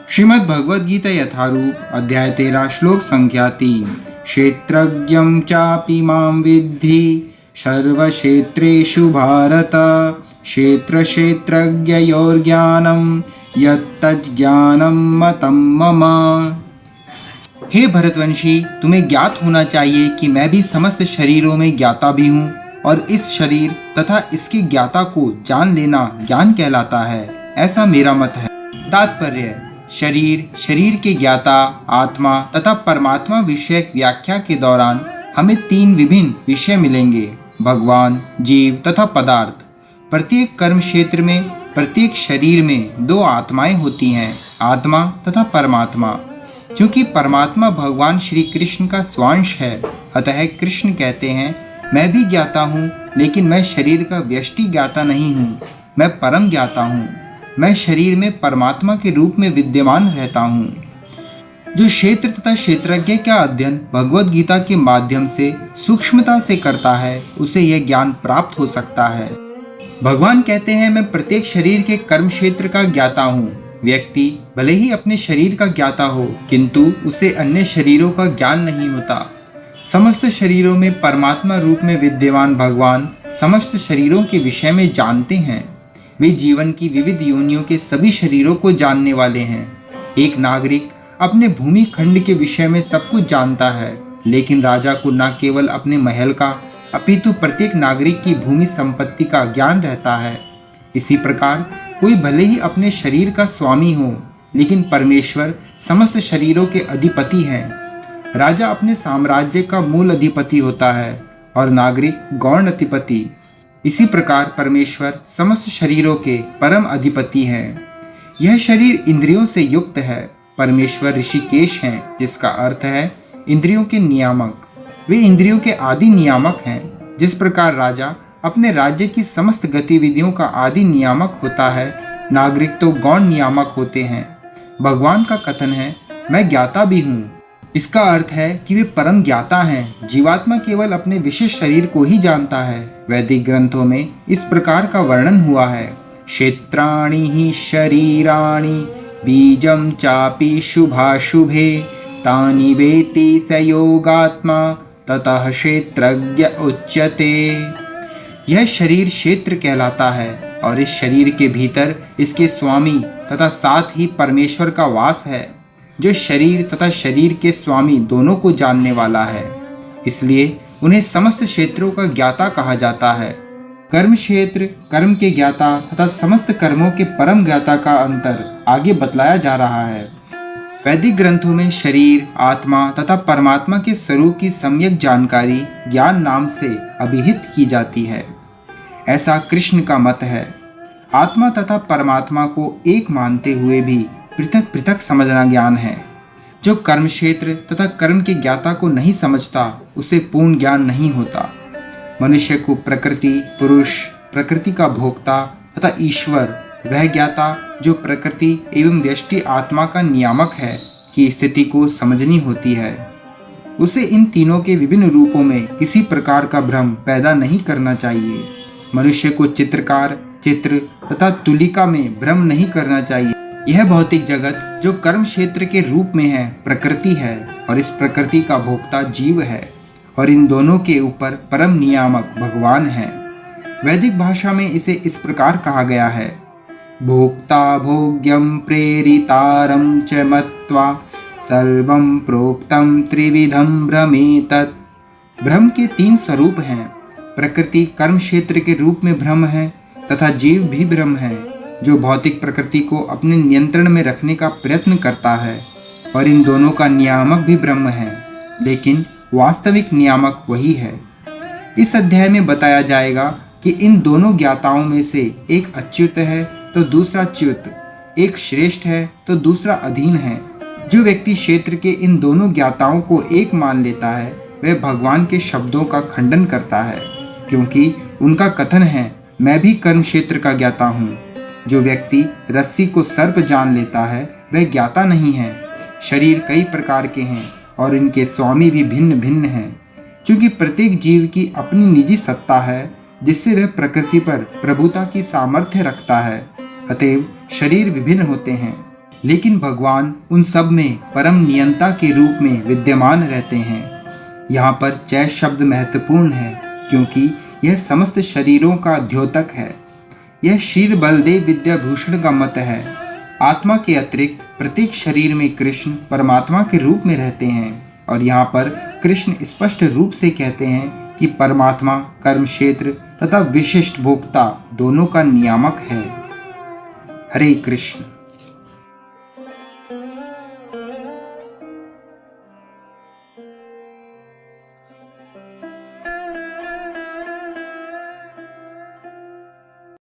श्रीमद् भगवद गीता यथारूप अध्याय 13 श्लोक संख्या 3। क्षेत्रज्ञं चापि मां विद्धि सर्वक्षेत्रेषु भारत क्षेत्रक्षेत्रज्ञयोर्ज्ञानं यत्तज्ज्ञानं मतं मम। हे भरतवंशी, तुम्हें ज्ञात होना चाहिए कि मैं भी समस्त शरीरों में ज्ञाता भी हूँ और इस शरीर तथा इसके ज्ञाता को जान लेना ज्ञान कहलाता है, ऐसा मेरा मत है। तात्पर्य: शरीर के ज्ञाता, आत्मा तथा परमात्मा विषयक व्याख्या के दौरान हमें तीन विभिन्न विषय मिलेंगे: भगवान, जीव तथा पदार्थ। प्रत्येक कर्म क्षेत्र में, प्रत्येक शरीर में दो आत्माएं होती हैं, आत्मा तथा परमात्मा। क्योंकि परमात्मा भगवान श्री कृष्ण का स्वांश है, अतः कृष्ण कहते हैं, मैं भी ज्ञाता हूँ, लेकिन मैं शरीर का व्यष्टि ज्ञाता नहीं हूँ, मैं परम ज्ञाता हूँ। मैं शरीर में परमात्मा के रूप में विद्यमान रहता हूँ। जो क्षेत्र तथा क्षेत्रज्ञ का अध्ययन भगवद गीता के माध्यम से सूक्ष्मता से करता है, उसे यह ज्ञान प्राप्त हो सकता है। भगवान कहते हैं, मैं प्रत्येक शरीर के कर्म क्षेत्र का ज्ञाता हूँ। व्यक्ति भले ही अपने शरीर का ज्ञाता हो, किंतु उसे अन्य शरीरों का ज्ञान नहीं होता। समस्त शरीरों में परमात्मा रूप में विद्यमान भगवान समस्त शरीरों के विषय में जानते हैं। वे जीवन की विविध योनियों के सभी शरीरों को जानने वाले हैं। एक नागरिक अपने भूमि खंड के विषय में सब कुछ जानता है, लेकिन राजा को न केवल अपने महल का अपितु प्रत्येक नागरिक की भूमि संपत्ति का ज्ञान रहता है। इसी प्रकार कोई भले ही अपने शरीर का स्वामी हो, लेकिन परमेश्वर समस्त शरीरों के अधिपति हैं। राजा अपने साम्राज्य का मूल अधिपति होता है और नागरिक गौण अधिपति। इसी प्रकार परमेश्वर समस्त शरीरों के परम अधिपति हैं। यह शरीर इंद्रियों से युक्त है। परमेश्वर ऋषिकेश हैं, जिसका अर्थ है इंद्रियों के नियामक। वे इंद्रियों के आदि नियामक हैं। जिस प्रकार राजा अपने राज्य की समस्त गतिविधियों का आदि नियामक होता है, नागरिक तो गौण नियामक होते हैं। भगवान का कथन है, मैं ज्ञाता भी हूँ। इसका अर्थ है कि वे परम ज्ञाता हैं। जीवात्मा केवल अपने विशेष शरीर को ही जानता है। वैदिक ग्रंथों में इस प्रकार का वर्णन हुआ है, क्षेत्राणि ही शरीराणि बीजं चापि शुभाशुभे तानि वेति स योगात्मा ततः क्षेत्रज्ञ उच्यते। यह शरीर क्षेत्र कहलाता है और इस शरीर के भीतर इसके स्वामी तथा साथ ही परमेश्वर का वास है, जो शरीर तथा शरीर के स्वामी दोनों को जानने वाला है। इसलिए उन्हें समस्त क्षेत्रों का ज्ञाता कहा जाता है। कर्म क्षेत्र, कर्म के ज्ञाता तथा समस्त कर्मों के परम ज्ञाता का अंतर आगे बतलाया जा रहा है। वैदिक ग्रंथों में शरीर, आत्मा तथा परमात्मा के स्वरूप की सम्यक जानकारी ज्ञान नाम से अभिहित की जाती है। ऐसा कृष्ण का मत है। आत्मा तथा परमात्मा को एक मानते हुए भी पृथक पृथक समझना ज्ञान है। जो कर्म क्षेत्र तथा कर्म के ज्ञाता को नहीं समझता, उसे पूर्ण ज्ञान नहीं होता। मनुष्य को प्रकृति, पुरुष, प्रकृति का भोक्ता तथा ईश्वर, वह ज्ञाता जो प्रकृति एवं व्यष्टि आत्मा का नियामक है, की स्थिति को समझनी होती है। उसे इन तीनों के विभिन्न रूपों में किसी प्रकार का भ्रम पैदा नहीं करना चाहिए। मनुष्य को चित्रकार, चित्र तथा तुलिका में भ्रम नहीं करना चाहिए। यह भौतिक जगत जो कर्म क्षेत्र के रूप में है, प्रकृति है और इस प्रकृति का भोक्ता जीव है, और इन दोनों के ऊपर परम नियामक भगवान है। वैदिक भाषा में इसे इस प्रकार कहा गया है, भोक्ता भोग्यम प्रेरितारं च मत्वा सर्वं प्रोक्तं त्रिविधं भ्रमेतत्। भ्रम के तीन स्वरूप हैं। प्रकृति कर्म क्षेत्र के रूप में भ्रम है तथा जीव भी भ्रम है, जो भौतिक प्रकृति को अपने नियंत्रण में रखने का प्रयत्न करता है, और इन दोनों का नियामक भी ब्रह्म है, लेकिन वास्तविक नियामक वही है। इस अध्याय में बताया जाएगा कि इन दोनों ज्ञाताओं में से एक अच्युत है तो दूसरा च्युत, एक श्रेष्ठ है तो दूसरा अधीन है। जो व्यक्ति क्षेत्र के इन दोनों ज्ञाताओं को एक मान लेता है, वह भगवान के शब्दों का खंडन करता है, क्योंकि उनका कथन है, मैं भी कर्म क्षेत्र का ज्ञाता हूँ। जो व्यक्ति रस्सी को सर्प जान लेता है, वह ज्ञाता नहीं है। शरीर कई प्रकार के हैं और इनके स्वामी भी भिन्न भिन्न हैं, क्योंकि प्रत्येक जीव की अपनी निजी सत्ता है, जिससे वह प्रकृति पर प्रभुता की सामर्थ्य रखता है। अतएव शरीर विभिन्न होते हैं। लेकिन भगवान उन सब में परम नियंता के रूप में विद्यमान रहते हैं। यहाँ पर चै शब्द महत्वपूर्ण है क्योंकि यह समस्त शरीरों का द्योतक है। यह शील बलदेव विद्याभूषण का मत है। आत्मा के अतिरिक्त प्रत्येक शरीर में कृष्ण परमात्मा के रूप में रहते हैं और यहाँ पर कृष्ण स्पष्ट रूप से कहते हैं कि परमात्मा कर्म क्षेत्र तथा विशिष्ट भोक्ता दोनों का नियामक है। हरे कृष्ण।